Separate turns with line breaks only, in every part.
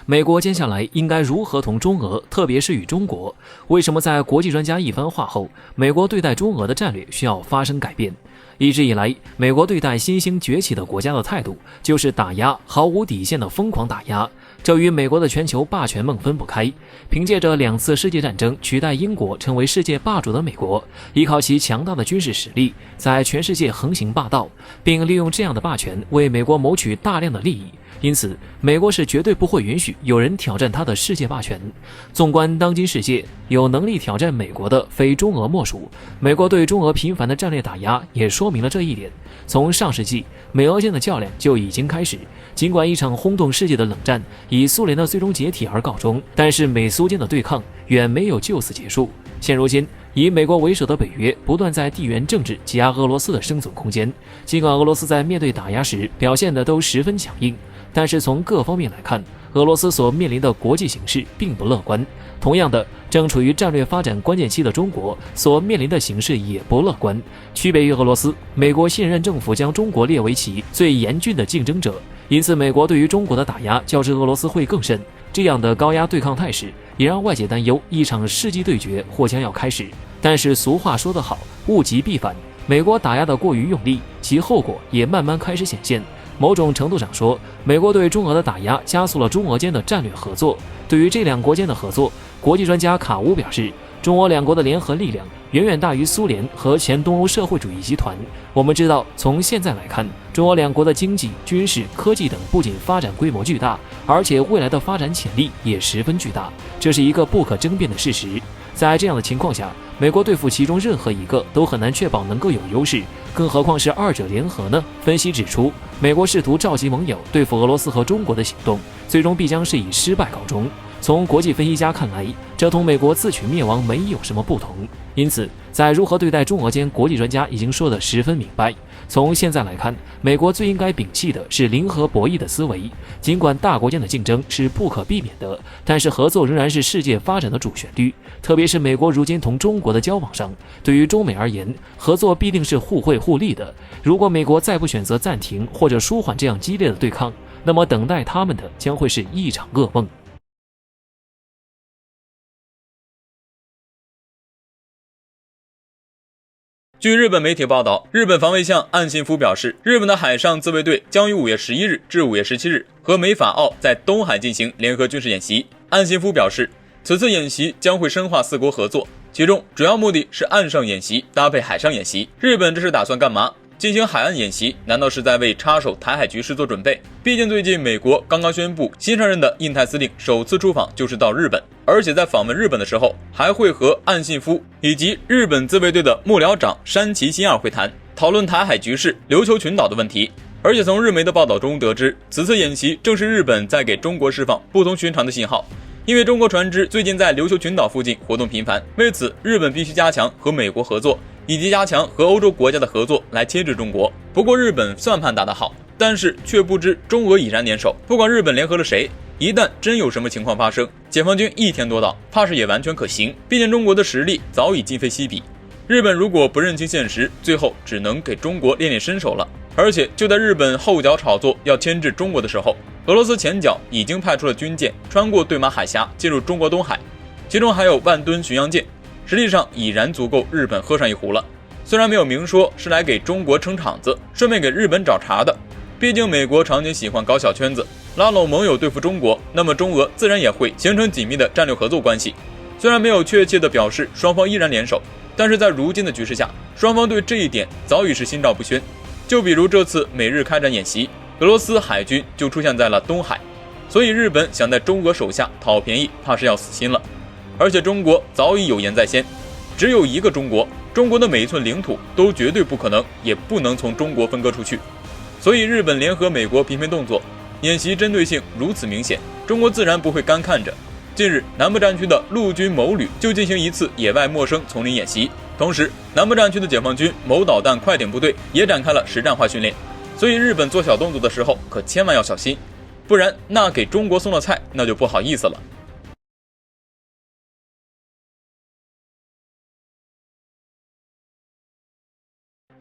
美国接下来应该如何同中俄，特别是与中国？为什么在国际专家一番话后，美国对待中俄的战略需要发生改变？一直以来，美国对待新兴崛起的国家的态度就是打压，毫无底线的疯狂打压，这与美国的全球霸权梦分不开。凭借着2次世界战争取代英国成为世界霸主的美国，依靠其强大的军事实力，在全世界横行霸道，并利用这样的霸权为美国谋取大量的利益。因此，美国是绝对不会允许有人挑战它的世界霸权。纵观当今世界，有能力挑战美国的非中俄莫属。美国对中俄频繁的战略打压也说明了这一点。从上世纪，美俄间的较量就已经开始。尽管一场轰动世界的冷战以苏联的最终解体而告终，但是美苏间的对抗远没有就此结束。现如今，以美国为首的北约不断在地缘政治挤压俄罗斯的生存空间。尽管俄罗斯在面对打压时表现得都十分强硬，但是从各方面来看，俄罗斯所面临的国际形势并不乐观。同样的，正处于战略发展关键期的中国所面临的形势也不乐观。区别于俄罗斯，美国现任政府将中国列为其最严峻的竞争者，因此美国对于中国的打压较之俄罗斯会更甚。这样的高压对抗态势也让外界担忧一场世纪对决或将要开始。但是俗话说得好，物极必反，美国打压的过于用力，其后果也慢慢开始显现。某种程度上说，美国对中俄的打压加速了中俄间的战略合作。对于这两国间的合作，国际专家卡乌表示，中俄两国的联合力量远远大于苏联和前东欧社会主义集团。我们知道，从现在来看，中俄两国的经济、军事、科技等不仅发展规模巨大，而且未来的发展潜力也十分巨大，这是一个不可争辩的事实。在这样的情况下，美国对付其中任何一个都很难确保能够有优势，更何况是二者联合呢？分析指出，美国试图召集盟友对付俄罗斯和中国的行动，最终必将是以失败告终。从国际分析家看来，这同美国自取灭亡没有什么不同。因此，在如何对待中俄间，国际专家已经说得十分明白。从现在来看，美国最应该摒弃的是零和博弈的思维。尽管大国间的竞争是不可避免的，但是合作仍然是世界发展的主旋律。特别是美国如今同中国的交往上，对于中美而言，合作必定是互惠互利的。如果美国再不选择暂停或者舒缓这样激烈的对抗，那么等待他们的将会是一场噩梦。
据日本媒体报道，日本防卫相岸信夫表示，日本的海上自卫队将于5月11日至5月17日和美法澳在东海进行联合军事演习。岸信夫表示，此次演习将会深化4国合作，其中主要目的是岸上演习搭配海上演习。日本这是打算干嘛？进行海岸演习，难道是在为插手台海局势做准备？毕竟最近美国刚刚宣布，新上任的印太司令首次出访就是到日本，而且在访问日本的时候，还会和岸信夫以及日本自卫队的幕僚长山崎新二会谈，讨论台海局势、琉球群岛的问题。而且从日媒的报道中得知，此次演习正是日本在给中国释放不同寻常的信号。因为中国船只最近在琉球群岛附近活动频繁，为此日本必须加强和美国合作，以及加强和欧洲国家的合作来牵制中国。不过日本算盘打得好，但是却不知中俄已然联手，不管日本联合了谁，一旦真有什么情况发生，解放军1天多到，怕是也完全可行。毕竟中国的实力早已今非昔比，日本如果不认清现实，最后只能给中国练练身手了。而且就在日本后脚炒作要牵制中国的时候，俄罗斯前脚已经派出了军舰穿过对马海峡进入中国东海，其中还有万吨巡洋舰，实际上已然足够日本喝上一壶了。虽然没有明说是来给中国撑场子，顺便给日本找茬的，毕竟美国常年喜欢搞小圈子，拉拢盟友对付中国，那么中俄自然也会形成紧密的战略合作关系。虽然没有确切的表示双方依然联手，但是在如今的局势下，双方对这一点早已是心照不宣。就比如这次美日开展演习，俄罗斯海军就出现在了东海，所以日本想在中俄手下讨便宜，怕是要死心了。而且中国早已有言在先，只有一个中国，中国的每一寸领土都绝对不可能也不能从中国分割出去。所以日本联合美国频频动作，演习针对性如此明显，中国自然不会干看着。近日，南部战区的陆军某旅就进行一次野外陌生丛林演习，同时南部战区的解放军某导弹快艇部队也展开了实战化训练。所以日本做小动作的时候可千万要小心，不然那给中国送了菜那就不好意思了。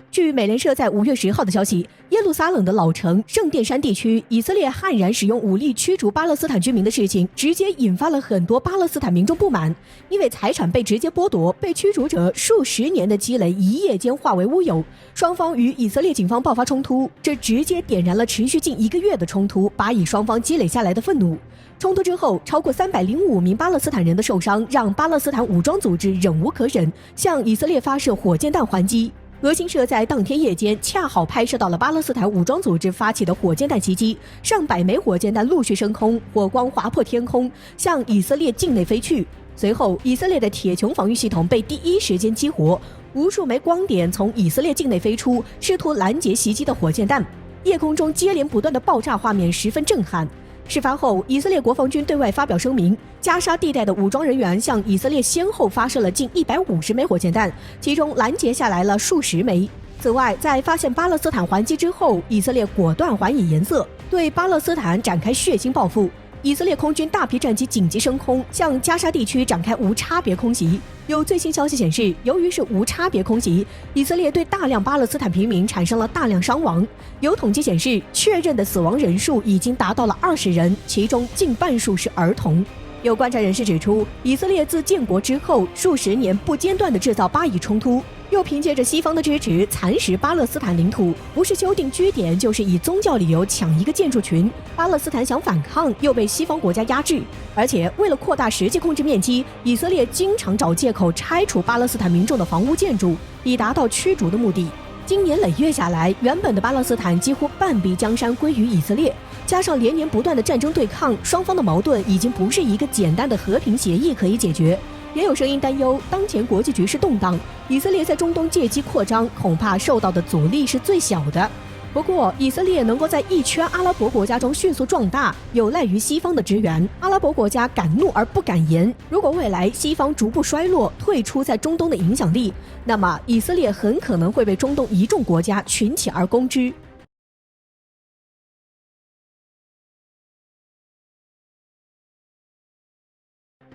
据美联社在5月10号的消息，耶耶路撒冷的老城圣殿山地区，以色列悍然使用武力驱逐巴勒斯坦居民的事情，直接引发了很多巴勒斯坦民众不满，因为财产被直接剥夺，被驱逐者数十年的积累一夜间化为乌有。双方与以色列警方爆发冲突，这直接点燃了持续近1个月的冲突，把以双方积累下来的愤怒。冲突之后，超过305名巴勒斯坦人的受伤，让巴勒斯坦武装组织忍无可忍，向以色列发射火箭弹还击。俄新社在当天夜间恰好拍摄到了巴勒斯坦武装组织发起的火箭弹袭击，上百枚火箭弹陆续升空，火光划破天空，向以色列境内飞去。随后，以色列的铁穹防御系统被第一时间激活，无数枚光点从以色列境内飞出，试图拦截袭击的火箭弹。夜空中接连不断的爆炸画面十分震撼。事发后，以色列国防军对外发表声明，加沙地带的武装人员向以色列先后发射了近150枚火箭弹，其中拦截下来了数十枚。此外，在发现巴勒斯坦还击之后，以色列果断还以颜色，对巴勒斯坦展开血腥报复。以色列空军大批战机紧急升空，向加沙地区展开无差别空袭。有最新消息显示，由于是无差别空袭，以色列对大量巴勒斯坦平民产生了大量伤亡。有统计显示，确认的死亡人数已经达到了20人，其中近半数是儿童。有观察人士指出，以色列自建国之后数十年不间断地制造巴以冲突，又凭借着西方的支持蚕食巴勒斯坦领土，不是修订据点，就是以宗教理由抢一个建筑群。巴勒斯坦想反抗，又被西方国家压制。而且为了扩大实际控制面积，以色列经常找借口拆除巴勒斯坦民众的房屋建筑，以达到驱逐的目的。经年累月下来，原本的巴勒斯坦几乎半壁江山归于以色列，加上连年不断的战争对抗，双方的矛盾已经不是一个简单的和平协议可以解决。也有声音担忧，当前国际局势动荡，以色列在中东借机扩张，恐怕受到的阻力是最小的。不过，以色列能够在一圈阿拉伯国家中迅速壮大，有赖于西方的支援。阿拉伯国家敢怒而不敢言，如果未来西方逐步衰落，退出在中东的影响力，那么以色列很可能会被中东一众国家群起而攻之。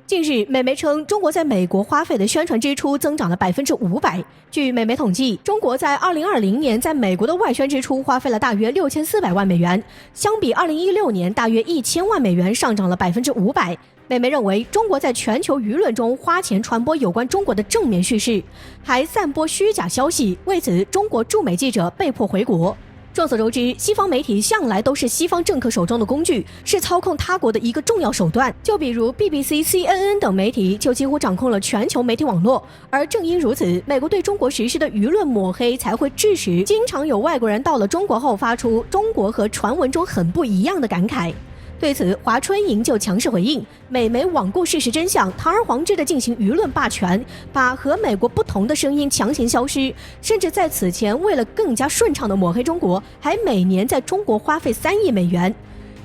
近日，美媒称中国在美国花费的宣传支出增长了500%。据美媒统计，中国在2020年在美国的外宣支出花费了大约6400万美元，相比2016年大约1000万美元上涨了500%。美媒认为，中国在全球舆论中花钱传播有关中国的正面叙事，还散播虚假消息，为此，中国驻美记者被迫回国。众所周知，西方媒体向来都是西方政客手中的工具，是操控他国的一个重要手段。就比如 BBC、CNN 等媒体就几乎掌控了全球媒体网络。而正因如此，美国对中国实施的舆论抹黑才会致使经常有外国人到了中国后发出中国和传闻中很不一样的感慨。对此，华春莹就强势回应，美媒罔顾事实真相，堂而皇之地进行舆论霸权，把和美国不同的声音强行消失，甚至在此前为了更加顺畅地抹黑中国，还每年在中国花费3亿美元。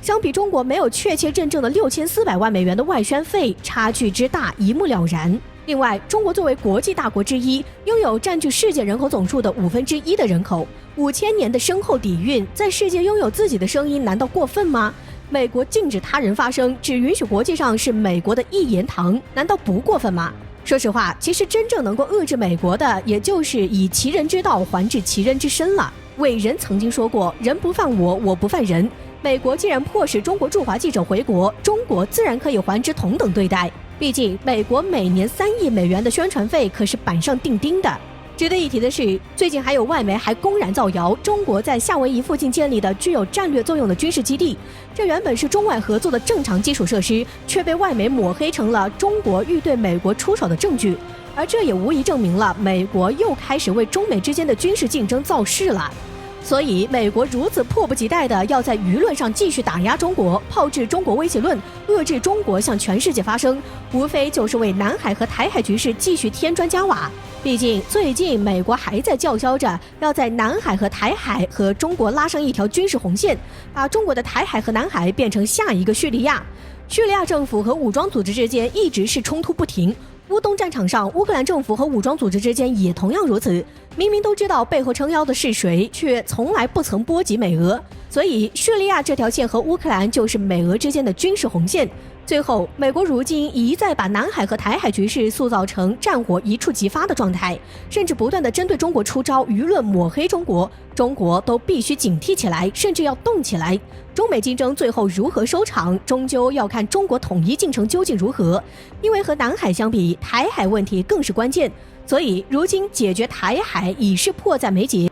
相比中国没有确切认证的6400万美元的外宣费，差距之大一目了然。另外，中国作为国际大国之一，拥有占据世界人口总数的1/5的人口，5000年的深厚底蕴，在世界拥有自己的声音，难道过分吗？美国禁止他人发声，只允许国际上是美国的一言堂，难道不过分吗？说实话，其实真正能够遏制美国的，也就是以其人之道还治其人之身了。伟人曾经说过，人不犯我，我不犯人。美国既然迫使中国驻华记者回国，中国自然可以还之同等对待。毕竟，美国每年3亿美元的宣传费可是板上钉钉的。值得一提的是，最近还有外媒还公然造谣中国在夏威夷附近建立的具有战略作用的军事基地，这原本是中外合作的正常基础设施，却被外媒抹黑成了中国欲对美国出手的证据，而这也无疑证明了美国又开始为中美之间的军事竞争造势了。所以，美国如此迫不及待地要在舆论上继续打压中国，炮制中国威胁论，遏制中国向全世界发声，无非就是为南海和台海局势继续添砖加瓦。毕竟，最近美国还在叫嚣着要在南海和台海和中国拉上一条军事红线，把中国的台海和南海变成下一个叙利亚。叙利亚政府和武装组织之间一直是冲突不停。乌东战场上，乌克兰政府和武装组织之间也同样如此。明明都知道背后撑腰的是谁，却从来不曾波及美俄。所以，叙利亚这条线和乌克兰就是美俄之间的军事红线。最后，美国如今一再把南海和台海局势塑造成战火一触即发的状态，甚至不断地针对中国出招，舆论抹黑中国，中国都必须警惕起来，甚至要动起来。中美竞争最后如何收场，终究要看中国统一进程究竟如何。因为和南海相比，台海问题更是关键，所以如今解决台海已是迫在眉睫。